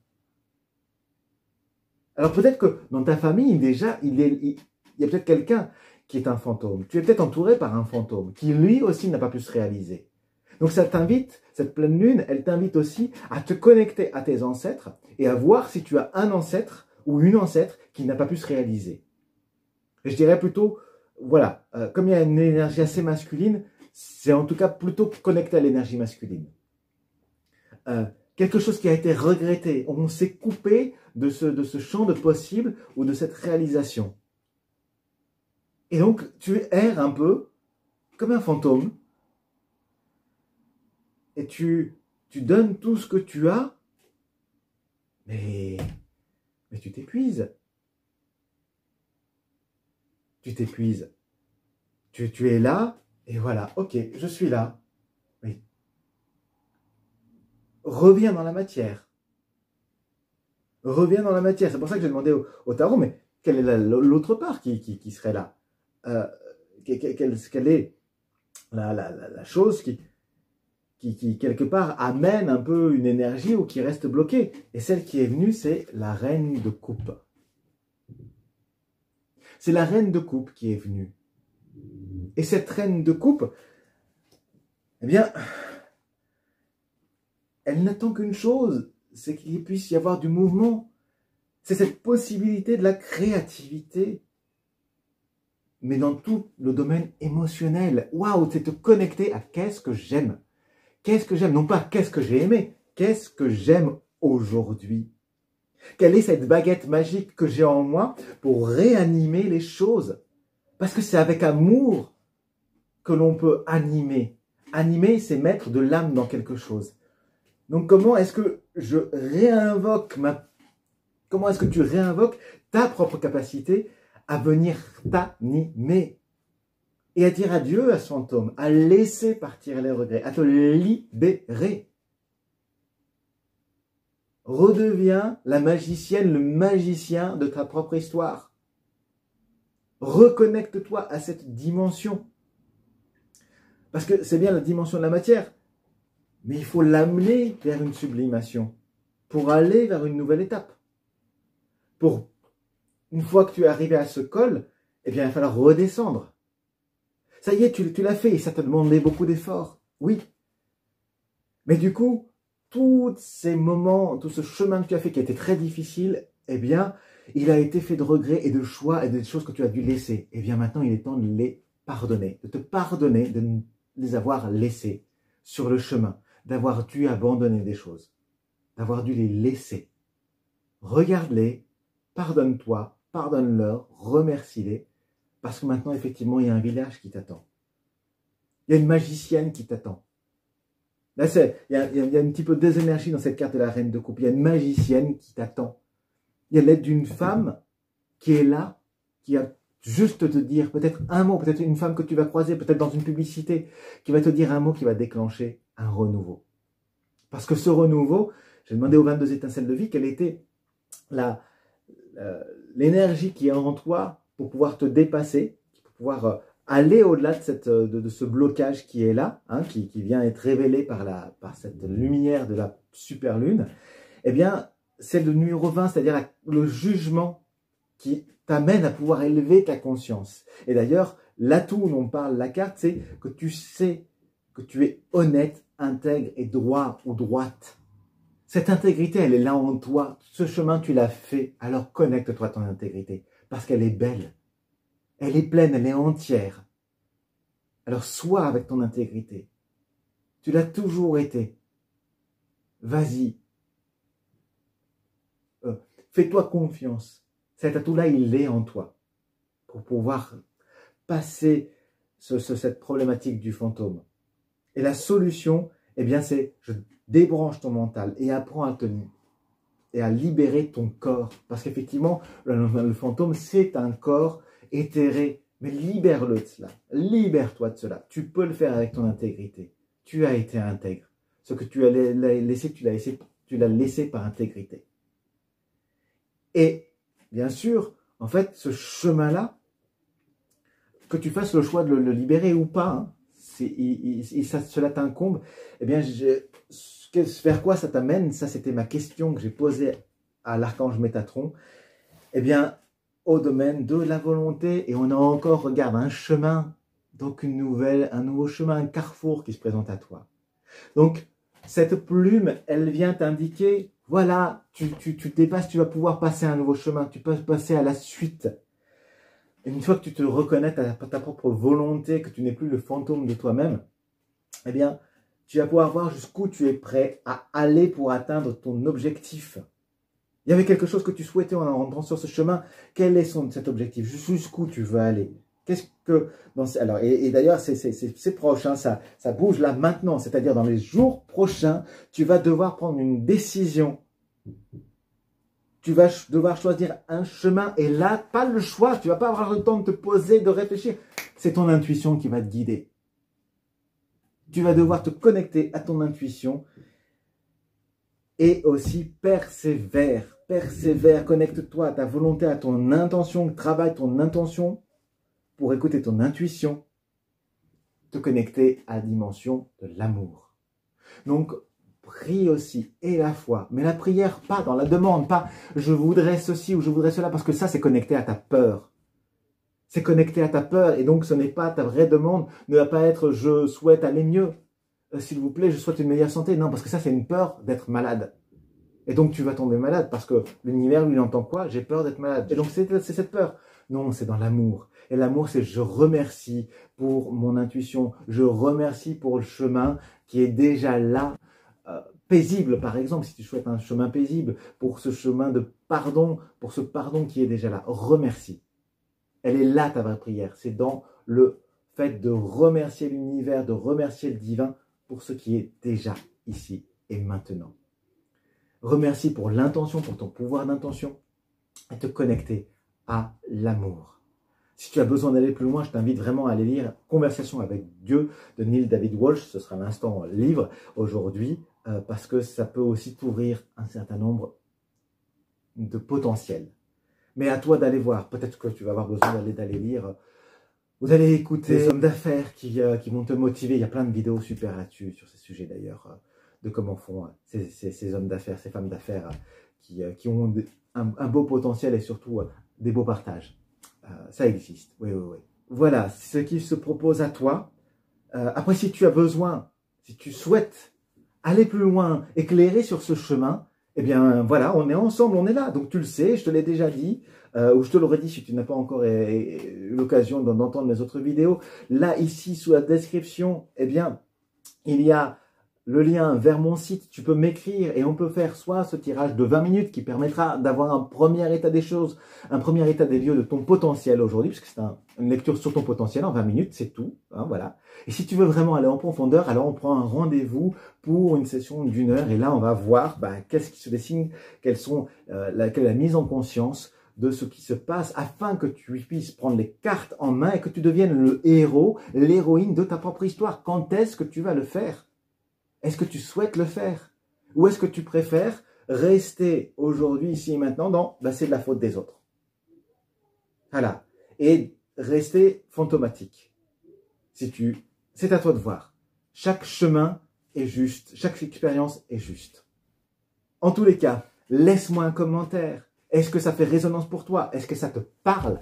Alors peut-être que dans ta famille, déjà, il y a peut-être quelqu'un qui est un fantôme. Tu es peut-être entouré par un fantôme qui lui aussi n'a pas pu se réaliser. Donc ça t'invite, cette pleine lune, elle t'invite aussi à te connecter à tes ancêtres et à voir si tu as un ancêtre ou une ancêtre qui n'a pas pu se réaliser. Et je dirais plutôt, voilà, comme il y a une énergie assez masculine, c'est en tout cas plutôt connecté à l'énergie masculine. Quelque chose qui a été regretté, on s'est coupé de ce champ de possible ou de cette réalisation. Et donc, tu erres un peu comme un fantôme et tu donnes tout ce que tu as, mais tu t'épuises. Tu t'épuises. Tu es là, et voilà, ok, je suis là. Oui. Reviens dans la matière. Reviens dans la matière. C'est pour ça que j'ai demandé au tarot, mais quelle est l'autre part qui serait là? Quelle est la chose qui, quelque part, amène un peu une énergie ou qui reste bloquée? Et celle qui est venue, c'est la reine de coupe. C'est la reine de coupe qui est venue. Et cette reine de coupe, eh bien, elle n'attend qu'une chose, c'est qu'il puisse y avoir du mouvement. C'est cette possibilité de la créativité, mais dans tout le domaine émotionnel. Waouh, c'est te connecter à qu'est-ce que j'aime. Qu'est-ce que j'aime, non pas qu'est-ce que j'ai aimé, qu'est-ce que j'aime aujourd'hui. Quelle est cette baguette magique que j'ai en moi pour réanimer les choses? Parce que c'est avec amour que l'on peut animer. Animer, c'est mettre de l'âme dans quelque chose. Donc comment est-ce que je réinvoque comment est-ce que tu réinvoques ta propre capacité à venir t'animer et à dire adieu à ce fantôme, à laisser partir les regrets, à te libérer. Redeviens la magicienne, le magicien de ta propre histoire. Reconnecte-toi à cette dimension. Parce que c'est bien la dimension de la matière, mais il faut l'amener vers une sublimation pour aller vers une nouvelle étape. Une fois que tu es arrivé à ce col, eh bien, il va falloir redescendre. Ça y est, tu l'as fait et ça t'a demandé beaucoup d'efforts. Oui. Mais du coup, tous ces moments, tout ce chemin que tu as fait qui a été très difficile, eh bien, il a été fait de regrets et de choix et de choses que tu as dû laisser. Eh bien, maintenant, il est temps de les pardonner, de te pardonner de les avoir laissés sur le chemin, d'avoir dû abandonner des choses, d'avoir dû les laisser. Regarde-les, pardonne-toi, pardonne-leur, remercie-les, parce que maintenant, effectivement, il y a un village qui t'attend. Il y a une magicienne qui t'attend. Là, il y a un petit peu des énergies dans cette carte de la reine de coupe. Il y a une magicienne qui t'attend. Il y a l'aide d'une femme qui est là, qui va juste te dire peut-être un mot, peut-être une femme que tu vas croiser, peut-être dans une publicité, qui va te dire un mot qui va déclencher un renouveau. Parce que ce renouveau, j'ai demandé aux 22 étincelles de vie quelle était l'énergie qui est en toi pour pouvoir te dépasser, pour pouvoir aller au-delà de ce blocage qui est là, hein, qui vient être révélé par cette lumière de la super lune. Eh bien, c'est le numéro 20, c'est-à-dire le jugement qui t'amène à pouvoir élever ta conscience. Et d'ailleurs, l'atout dont parle la carte, c'est que tu sais que tu es honnête, intègre et droit ou droite. Cette intégrité, elle est là en toi. Ce chemin, tu l'as fait. Alors connecte-toi à ton intégrité. Parce qu'elle est belle. Elle est pleine, elle est entière. Alors sois avec ton intégrité. Tu l'as toujours été. Vas-y. Fais-toi confiance. Cet atout-là, il est en toi. Pour pouvoir passer cette problématique du fantôme. Et la solution, eh bien, c'est je débranche ton mental et apprends à libérer ton corps. Parce qu'effectivement, le fantôme, c'est un corps éthéré. Mais libère-le de cela. Libère-toi de cela. Tu peux le faire avec ton intégrité. Tu as été intègre. Ce que tu as laissé, tu l'as laissé par intégrité. Et, bien sûr, en fait, ce chemin-là, que tu fasses le choix de le libérer ou pas, hein, cela t'incombe, eh bien, vers quoi ça t'amène? Ça, c'était ma question que j'ai posée à l'archange Métatron. Eh bien, au domaine de la volonté. Et on a encore, regarde, un chemin, donc un nouveau chemin, un carrefour qui se présente à toi. Donc, cette plume, elle vient t'indiquer, voilà, tu dépasses, tu vas pouvoir passer à un nouveau chemin, tu peux passer à la suite. Et une fois que tu te reconnais à ta propre volonté, que tu n'es plus le fantôme de toi-même, eh bien, tu vas pouvoir voir jusqu'où tu es prêt à aller pour atteindre ton objectif. Il y avait quelque chose que tu souhaitais en rentrant sur ce chemin. Quel est cet objectif? Jusqu'où tu veux aller? Qu'est-ce que... Alors, et d'ailleurs, c'est proche, hein, ça bouge là maintenant. C'est-à-dire dans les jours prochains, tu vas devoir prendre une décision. Tu vas devoir choisir un chemin. Et là, pas le choix. Tu ne vas pas avoir le temps de te poser, de réfléchir. C'est ton intuition qui va te guider. Tu vas devoir te connecter à ton intuition. Et aussi persévère. Persévère, connecte-toi à ta volonté, à ton intention, travaille ton intention pour écouter ton intuition, te connecter à la dimension de l'amour. Donc, prie aussi, et la foi, mais la prière pas dans la demande, pas je voudrais ceci ou je voudrais cela, parce que ça c'est connecté à ta peur. C'est connecté à ta peur, et donc ce n'est pas ta vraie demande, ne va pas être je souhaite aller mieux, s'il vous plaît, je souhaite une meilleure santé, non, parce que ça c'est une peur d'être malade. Et donc, tu vas tomber malade parce que l'univers, lui, entend quoi? J'ai peur d'être malade. Et donc, c'est cette peur. Non, c'est dans l'amour. Et l'amour, c'est je remercie pour mon intuition. Je remercie pour le chemin qui est déjà là, paisible, par exemple, si tu souhaites un chemin paisible, pour ce chemin de pardon, pour ce pardon qui est déjà là. Remercie. Elle est là, ta vraie prière. C'est dans le fait de remercier l'univers, de remercier le divin pour ce qui est déjà ici et maintenant. Remercie pour l'intention, pour ton pouvoir d'intention et te connecter à l'amour. Si tu as besoin d'aller plus loin, je t'invite vraiment à aller lire Conversation avec Dieu de Neil David Walsh. Ce sera l'instant livre aujourd'hui parce que ça peut aussi t'ouvrir un certain nombre de potentiels. Mais à toi d'aller voir. Peut-être que tu vas avoir besoin d'aller lire. Vous allez écouter des hommes d'affaires qui vont te motiver. Il y a plein de vidéos super là-dessus, sur ces sujets d'ailleurs, de comment font ces hommes d'affaires, ces femmes d'affaires qui ont un beau potentiel et surtout des beaux partages. Ça existe, oui, oui, oui. Voilà, ce qui se propose à toi. Après, si tu as besoin, si tu souhaites aller plus loin, éclairer sur ce chemin, eh bien voilà, on est ensemble, on est là. Donc tu le sais, je te l'ai déjà dit, ou je te l'aurais dit si tu n'as pas encore eu l'occasion d'entendre mes autres vidéos. Là, ici, sous la description, eh bien, il y a le lien vers mon site. Tu peux m'écrire et on peut faire soit ce tirage de 20 minutes qui permettra d'avoir un premier état des choses, un premier état des lieux de ton potentiel aujourd'hui, puisque c'est une lecture sur ton potentiel en 20 minutes, c'est tout. Hein, voilà. Et si tu veux vraiment aller en profondeur, alors on prend un rendez-vous pour une session d'1 heure et là on va voir qu'est-ce qui se dessine, quelle est la mise en conscience de ce qui se passe afin que tu puisses prendre les cartes en main et que tu deviennes le héros, l'héroïne de ta propre histoire. Quand est-ce que tu vas le faire ? Est-ce que tu souhaites le faire? Ou est-ce que tu préfères rester aujourd'hui, ici et maintenant, dans c'est de la faute des autres? Voilà. Et rester fantomatique. C'est à toi de voir. Chaque chemin est juste. Chaque expérience est juste. En tous les cas, laisse-moi un commentaire. Est-ce que ça fait résonance pour toi? Est-ce que ça te parle?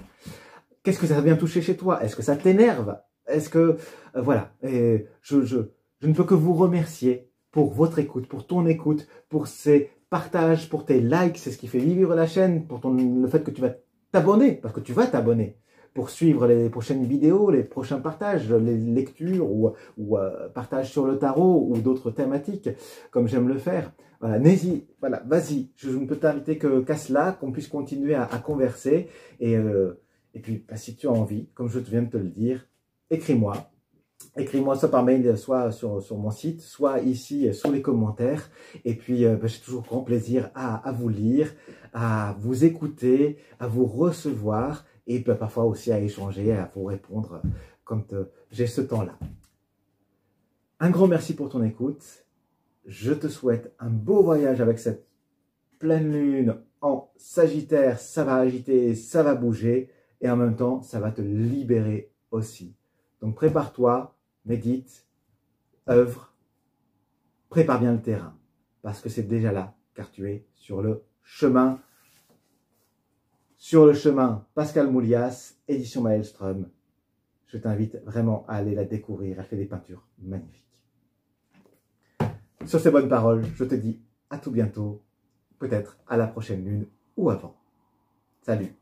Qu'est-ce que ça vient toucher chez toi? Est-ce que ça t'énerve? Est-ce que... voilà. Et je ne peux que vous remercier pour votre écoute, pour ton écoute, pour ces partages, pour tes likes. C'est ce qui fait vivre la chaîne, pour le fait que tu vas t'abonner, parce que tu vas t'abonner, pour suivre les prochaines vidéos, les prochains partages, les lectures ou partages sur le tarot ou d'autres thématiques, comme j'aime le faire. Voilà, voilà, vas-y, je ne peux t'inviter qu'à cela, qu'on puisse continuer à converser. Et puis, si tu as envie, comme je viens de te le dire, écris-moi. Écris-moi soit par mail, soit sur mon site, soit ici sous les commentaires. Et puis, j'ai toujours grand plaisir à vous lire, à vous écouter, à vous recevoir et parfois aussi à échanger, à vous répondre quand j'ai ce temps-là. Un grand merci pour ton écoute. Je te souhaite un beau voyage avec cette pleine lune en Sagittaire. Ça va agiter, ça va bouger et en même temps, ça va te libérer aussi. Donc, prépare-toi, médite, œuvre, prépare bien le terrain, parce que c'est déjà là, car tu es sur le chemin. Sur le chemin, Pascal Moulias, édition Maelstrom. Je t'invite vraiment à aller la découvrir. Elle fait des peintures magnifiques. Sur ces bonnes paroles, je te dis à tout bientôt, peut-être à la prochaine lune ou avant. Salut!